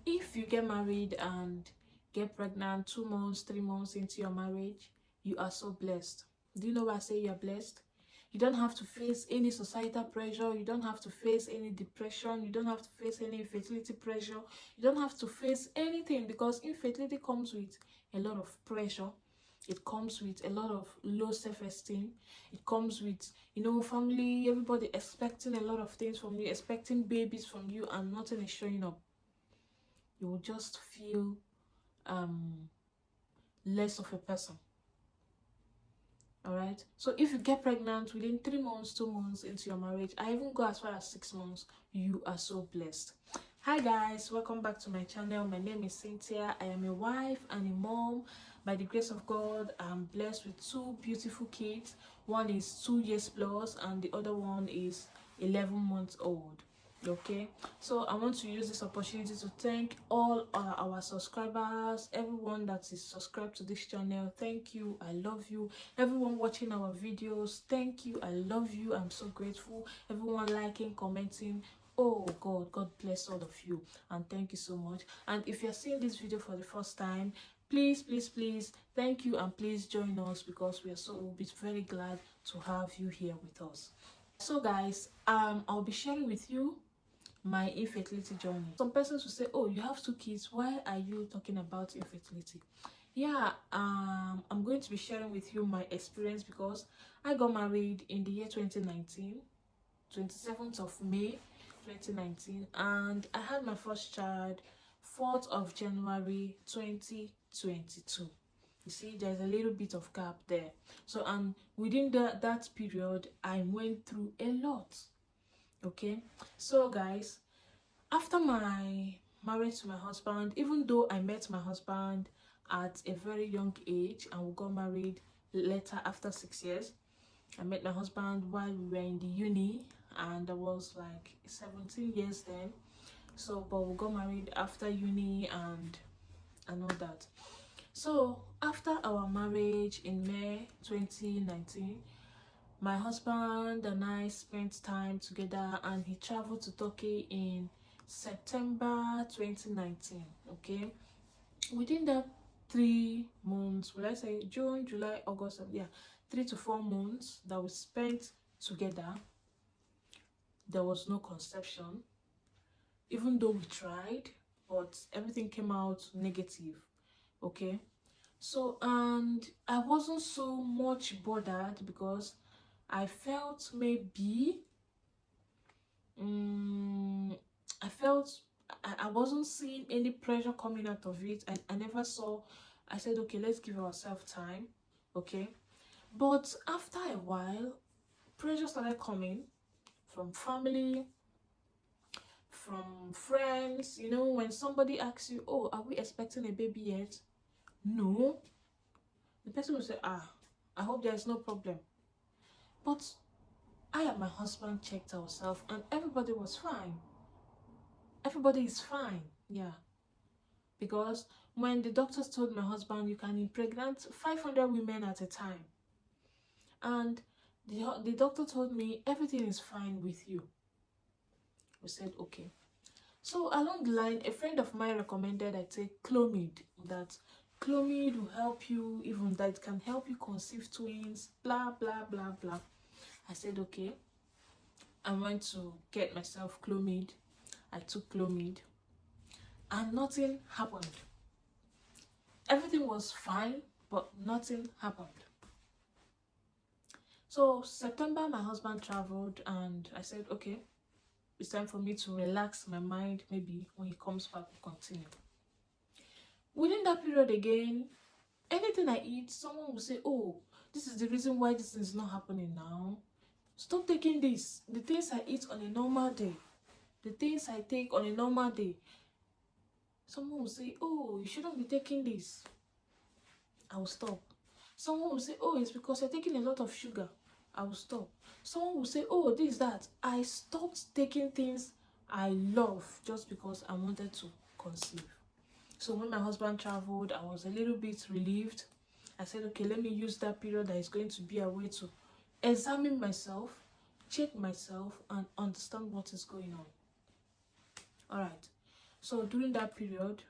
If you get married and get pregnant 2 months, 3 months into your marriage, you are so blessed. Do you know why I say you're blessed? You don't have to face any societal pressure. You don't have to face any depression. You don't have to face any infertility pressure. You don't have to face anything, because infertility comes with a lot of pressure. It comes with a lot of low self-esteem. It comes with, family, everybody expecting a lot of things from you, expecting babies from you, and nothing is showing up. You will just feel less of a person. All right, so if you get pregnant within 3 months, 2 months into your marriage, I even go as far as 6 months, you are so blessed. Hi guys, welcome back to my channel. My name is Cynthia. I am a wife and a mom. By the grace of God, I'm blessed with two beautiful kids. One is 2 years plus and the other one is 11 months old. Okay, so I want to use this opportunity to thank all our subscribers, everyone that is subscribed to this channel. Thank you, I love you. Everyone watching our videos, thank you, I love you. I'm so grateful. Everyone liking, commenting, oh God bless all of you, and thank you so much. And if you're seeing this video for the first time, please thank you, and please join us, because we'll be very glad to have you here with us. So guys, I'll be sharing with you my infertility journey. Some persons will say, oh, you have 2 kids, why are you talking about infertility? Yeah, I'm going to be sharing with you my experience, because I got married in the year 2019, 27th of May 2019, and I had my first child 4th of January 2022. You see, there's a little bit of gap there. So, and within that period, I went through a lot. Okay, so guys, after my marriage to my husband, even though I met my husband at a very young age and we got married later after 6 years, I met my husband while we were in the uni, and I was like 17 years then. So, but we got married after uni and all that. So after our marriage in May 2019, my husband and I spent time together, and he traveled to Turkey in September 2019. Okay, within that 3 months, will I say June, July, August, yeah, 3 to 4 months that we spent together, there was no conception, even though we tried, but everything came out negative. Okay, so, and I wasn't so much bothered, because I felt maybe I felt I wasn't seeing any pressure coming out of it. I never saw. I said, okay, let's give ourselves time. Okay, but after a while, pressure started coming from family, from friends. When somebody asks you, oh, are we expecting a baby yet? No. The person will say, I hope there's no problem. But I and my husband checked ourselves, and everybody was fine. Everybody is fine, yeah. Because when the doctors told my husband, you can impregnate 500 women at a time, and the doctor told me everything is fine with you, we said okay. So along the line, a friend of mine recommended I take Clomid, that Clomid will help you, even that it can help you conceive twins, blah blah blah blah. I said okay. I went to get myself Clomid. I took Clomid, and nothing happened. Everything was fine, but nothing happened. So September, my husband traveled, and I said, okay, it's time for me to relax my mind. Maybe when he comes back, we'll continue. Within that period again, anything I eat, someone will say, oh, this is the reason why this is not happening now. Stop taking this. The things I eat on a normal day, the things I take on a normal day, someone will say, oh, you shouldn't be taking this. I will stop. Someone will say, oh, it's because you're taking a lot of sugar. I will stop. Someone will say, oh, this, that. I stopped taking things I love just because I wanted to conceive. So when my husband traveled, I was a little bit relieved. I said, okay, let me use that period that is going to be a way to examine myself, check myself, and understand what is going on. All right. So during that period,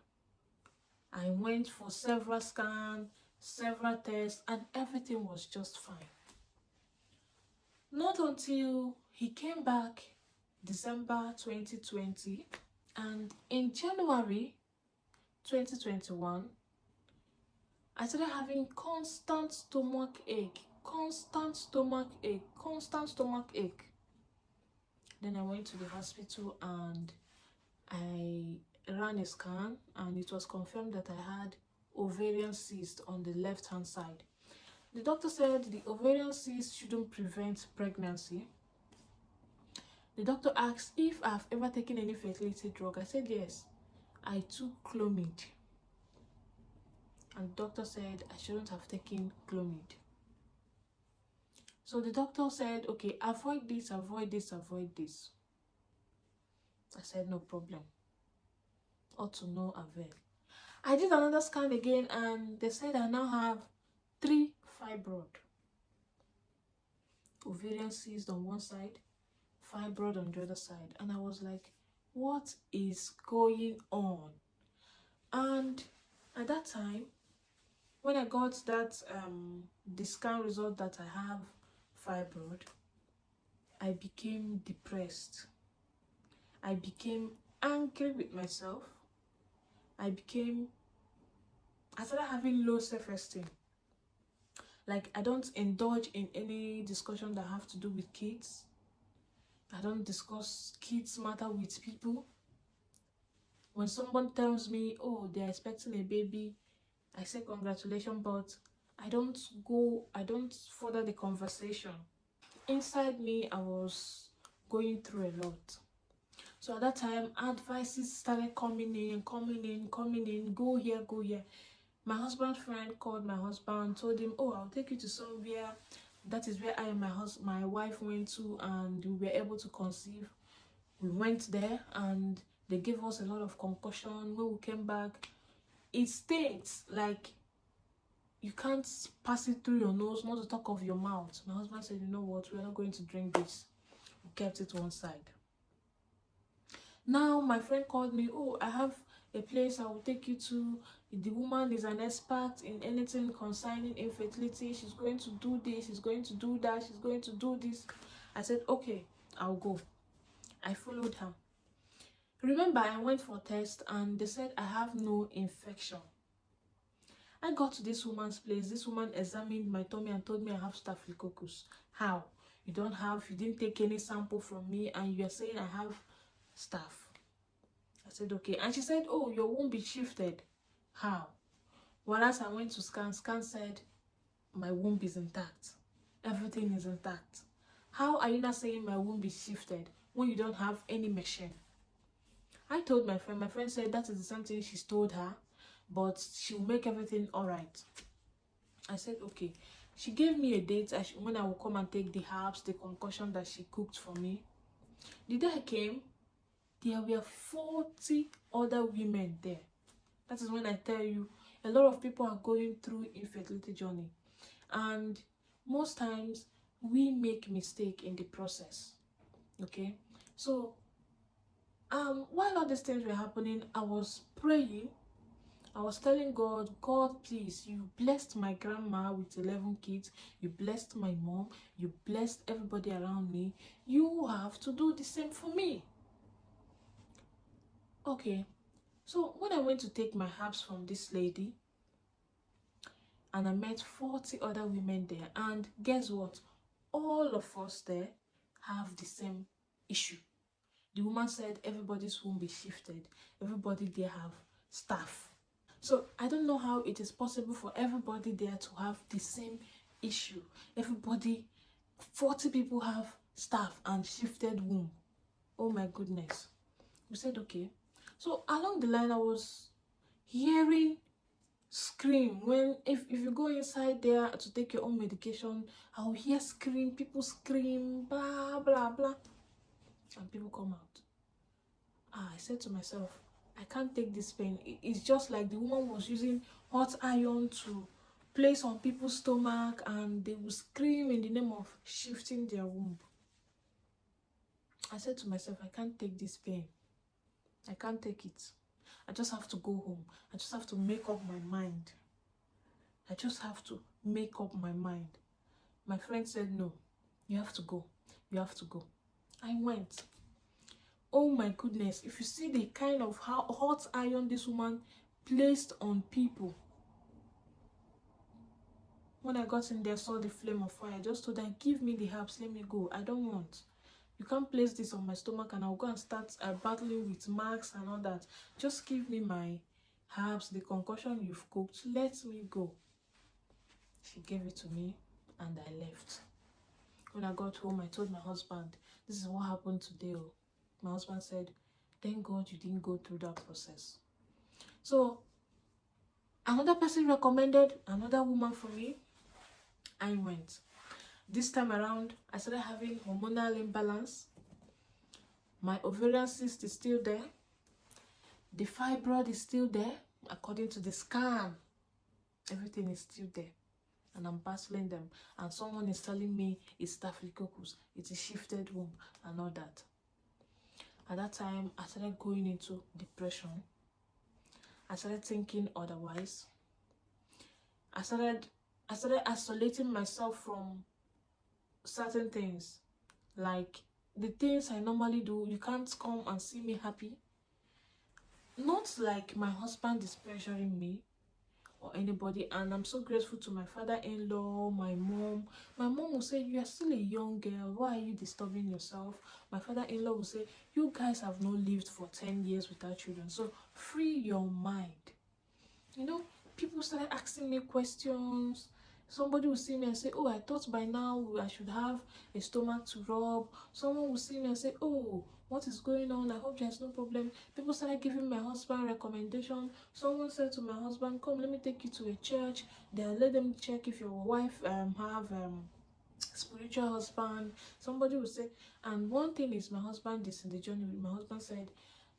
I went for several scans, several tests, and everything was just fine. Not until he came back December 2020, and in January 2021, I started having constant stomach ache, constant stomach ache, constant stomach ache. Then I went to the hospital and I ran a scan, and it was confirmed that I had ovarian cyst on the left hand side. The doctor said the ovarian cyst shouldn't prevent pregnancy. The doctor asked if I've ever taken any fertility drug. I said yes. I took Clomid. And the doctor said I shouldn't have taken Clomid. So the doctor said, okay, avoid this, avoid this, avoid this. I said, no problem. Or to no avail. I did another scan again, and they said I now have 3 fibroid. Ovarian cyst on one side, fibroid on the other side. And I was like, what is going on? And at that time, when I got that the scan result that I have fibroid, I became depressed. I became angry with myself. I started having low self-esteem. Like, I don't indulge in any discussion that have to do with kids. I don't discuss kids matter with people. When someone tells me, oh, they're expecting a baby, I say congratulations, but I don't further the conversation. Inside me, I was going through a lot. So at that time, advices started coming in, go here, go here. My husband's friend called my husband, told him, oh, I'll take you to somewhere. That is where I and my wife went to, and we were able to conceive. We went there, and they gave us a lot of concussion. When we came back, it stinks. Like, you can't pass it through your nose, not to talk of your mouth. My husband said, you know what, we're not going to drink this. We kept it one side. Now my friend called me, oh, I have a place I will take you to. The woman is an expert in anything concerning infertility. She's going to do this, she's going to do that, she's going to do this. I said, okay, I'll go. I followed her. Remember, I went for a test and they said I have no infection. I got to this woman's place. This woman examined my tummy and told me I have staphylococcus. How? You didn't take any sample from me and you're saying I have staph. I said, okay. And she said, oh, your womb is shifted. How? Whereas I went to scan said my womb is intact. Everything is intact. How are you not saying my womb is shifted when you don't have any machine? I told my friend said that is the same thing she's told her, but she'll make everything all right. I said, okay. She gave me a date when I will come and take the herbs, the concoction that she cooked for me. The day I came, there were 40 other women there. That is when I tell you, a lot of people are going through infertility journey. And most times, we make mistake in the process. Okay? So, while all these things were happening, I was praying. I was telling God, God, please, you blessed my grandma with 11 kids. You blessed my mom. You blessed everybody around me. You have to do the same for me. Okay. So when I went to take my herbs from this lady, and I met 40 other women there, and guess what? All of us there have the same issue. The woman said everybody's womb is shifted. Everybody there have staph. So I don't know how it is possible for everybody there to have the same issue. 40 people have staph and shifted womb. Oh my goodness. We said, okay. So along the line, I was hearing scream. If you go inside there to take your own medication, I will hear scream, people scream, blah, blah, blah. And people come out. I said to myself, I can't take this pain. It's just like the woman was using hot iron to place on people's stomach, and they will scream in the name of shifting their womb. I said to myself, I can't take this pain. I can't take it. I just have to go home. I just have to make up my mind. I just have to make up my mind. My friend said, no, you have to go. You have to go. I went. Oh my goodness, if you see the kind of hot iron this woman placed on people. When I got in there, saw the flame of fire, I just told her, give me the herbs, let me go. I don't want. You can't place this on my stomach and I'll go and start battling with marks and all that. Just give me my herbs, the concoction you've cooked. Let me go. She gave it to me and I left. When I got home, I told my husband, this is what happened today. My husband said, thank God you didn't go through that process. So, another person recommended another woman for me. I went. This time around, I started having hormonal imbalance. My ovarian cyst is still there. The fibroid is still there. According to the scan, everything is still there. And I'm battling them. And someone is telling me it's staphylococcus, it's a shifted womb, and all that. At that time, I started going into depression. I started thinking otherwise. I started isolating myself from certain things. Like the things I normally do, you can't come and see me happy. Not like my husband is pressuring me or anybody, and I'm so grateful to my father-in-law, my mom. My mom will say, you are still a young girl, why are you disturbing yourself? My father-in-law will say, you guys have not lived for 10 years without children, so free your mind. You know, people started asking me questions. Somebody will see me and say, oh, I thought by now I should have a stomach to rub. Someone will see me and say, oh, what is going on? I hope there's no problem. People started giving my husband recommendation. Someone said to my husband, come, let me take you to a church. Then let them check if your wife have spiritual husband. Somebody will say, and one thing is, my husband is in the journey with. My husband said,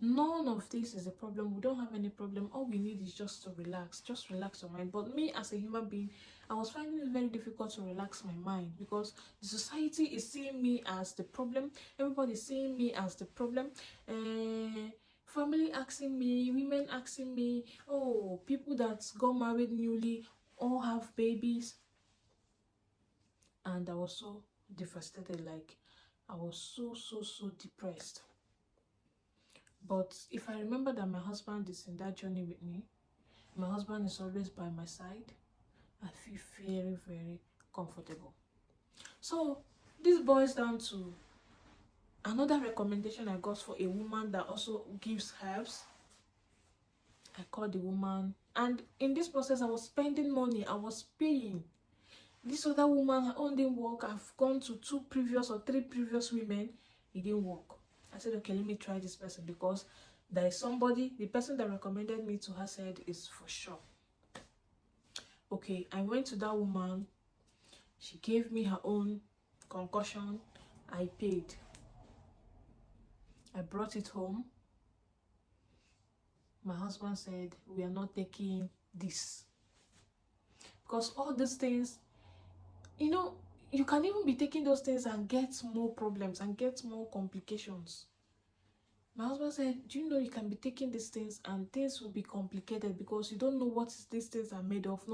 none of this is a problem. We don't have any problem. All we need is just to relax. Just relax your mind. But me as a human being, I was finding it very difficult to relax my mind because the society is seeing me as the problem. Everybody is seeing me as the problem. Family asking me, women asking me, oh, people that got married newly all have babies. And I was so devastated. Like, I was so depressed. But if I remember that my husband is in that journey with me, my husband is always by my side, I feel very comfortable. So this boils down to another recommendation I got for a woman that also gives herbs. I called the woman, and in this process I was spending money, I was paying. This other woman, her own didn't work. I've gone to 2 previous or 3 previous women, it didn't work. I said, okay, let me try this person because there is somebody, the person that recommended me to her said is for sure. Okay, I went to that woman. She gave me her own concoction. I paid. I brought it home. My husband said, we are not taking this. Because all these things, you know, you can even be taking those things and get more problems and get more complications. My husband said, do you know you can be taking these things and things will be complicated because you don't know what these things are made of.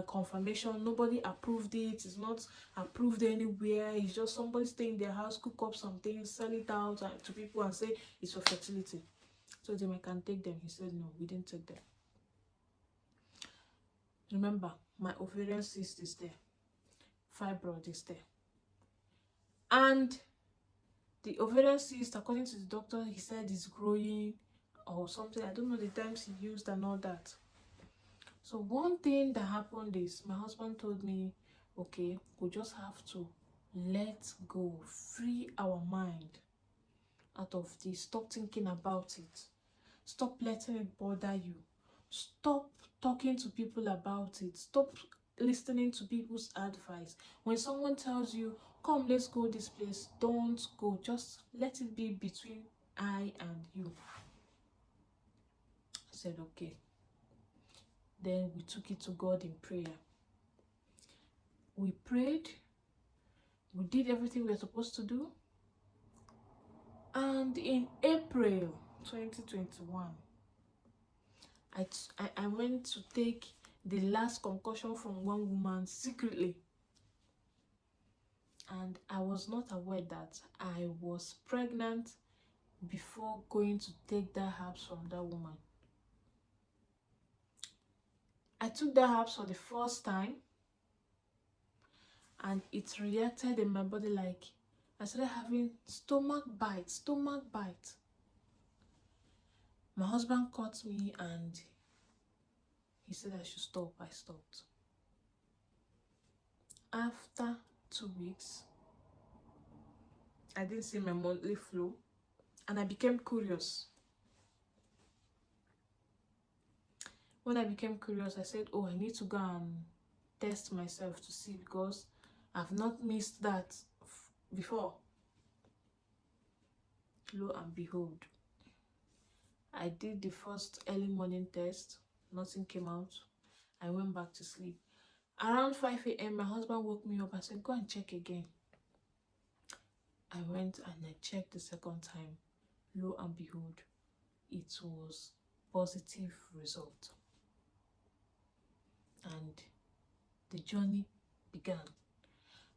Confirmation. Nobody approved it. It's not approved anywhere. It's just somebody stay in their house, cook up some things, sell it out to people and say it's for fertility. So then I can take them. He said, no, we didn't take them. Remember, my ovarian cyst is there. Fibroid is there. And the ovarian cyst, according to the doctor, he said is growing or something. I don't know the times he used and all that. So one thing that happened is my husband told me, okay, we just have to let go, free our mind out of this. Stop thinking about it. Stop letting it bother you. Stop talking to people about it. Stop listening to people's advice. When someone tells you, come, let's go this place, don't go. Just let it be between I and you. I said, okay. Then we took it to God in prayer. We prayed. We did everything we were supposed to do. And in April 2021, I went to take the last concussion from one woman secretly, and I was not aware that I was pregnant before going to take that herbs from that woman. I took that herbs for the first time, and it reacted in my body like I started having stomach bites. My husband caught me and he said I should stop. I stopped. After 2 weeks, I didn't see my monthly flow, and I became curious. When I became curious, I said, oh, I need to go and test myself to see, because I've not missed that before. Lo and behold, I did the first early morning test. Nothing came out. I went back to sleep. Around 5 a.m., my husband woke me up. I said, go and check again. I went and I checked the second time. Lo and behold, it was positive result. And the journey began.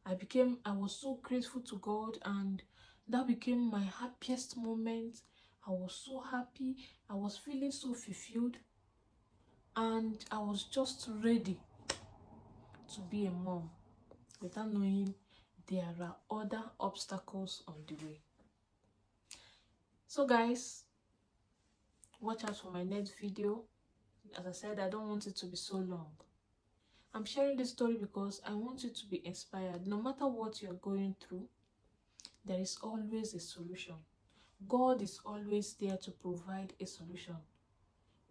I was so grateful to God, and that became my happiest moment. I was so happy. I was feeling so fulfilled, and I was just ready to be a mom without knowing there are other obstacles on the way. So guys, watch out for my next video. As I said, I don't want it to be so long. I'm sharing this story because I want you to be inspired. No matter what you're going through, there is always a solution. God is always there to provide a solution.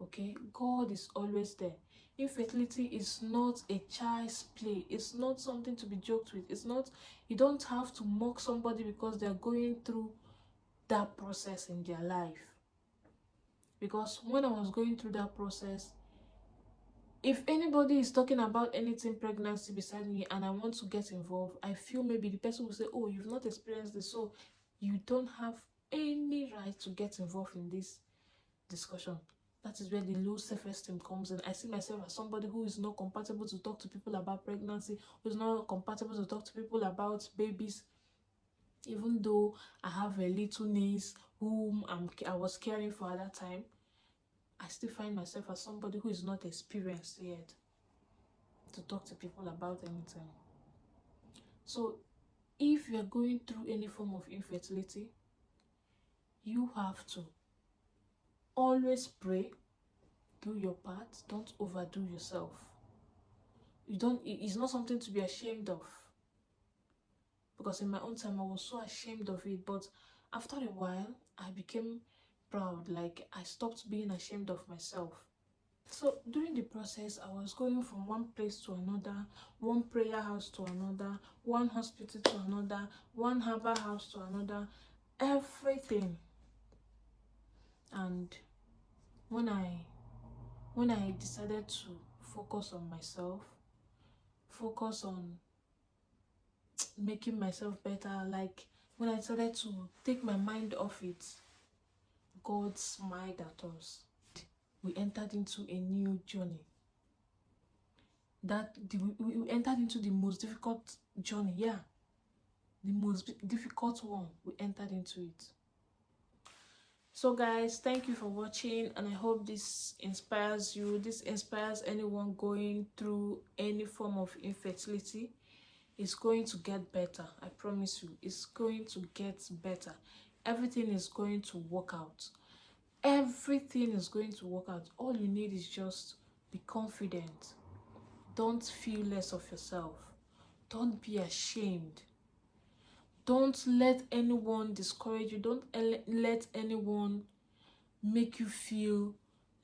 Okay? God is always there. Infertility is not a child's play. It's not something to be joked with. It's not, you don't have to mock somebody because they're going through that process in their life. Because when I was going through that process, if anybody is talking about anything pregnancy beside me and I want to get involved, I feel maybe the person will say, oh, you've not experienced this, so you don't have any right to get involved in this discussion. That is where the low self-esteem comes in. I see myself as somebody who is not compatible to talk to people about pregnancy, who is not compatible to talk to people about babies, even though I have a little niece whom I was caring for at that time. I still find myself as somebody who is not experienced yet to talk to people about anything. So if you're going through any form of infertility, you have to always pray, do your part, don't overdo yourself. It's not something to be ashamed of. Because in my own time, I was so ashamed of it. But after a while, I became proud. Like, I stopped being ashamed of myself. So during the process, I was going from one place to another, one prayer house to another, one hospital to another, one herbal house to another, everything. And when I decided to focus on myself, focus on making myself better, like when I decided to take my mind off it, God smiled at us. We entered into a new journey. We entered into the most difficult journey, the most difficult one. We entered into it. So guys, thank you for watching, and I hope this inspires you. This inspires anyone going through any form of infertility. It's going to get better. I promise you, it's going to get better. Everything is going to work out. Everything is going to work out. All you need is just be confident. Don't feel less of yourself. Don't be ashamed. Don't let anyone discourage you. Don't let anyone make you feel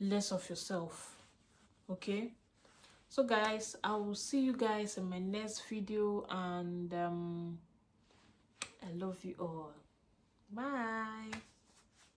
less of yourself. Okay? So guys, I will see you guys in my next video, and I love you all. Bye.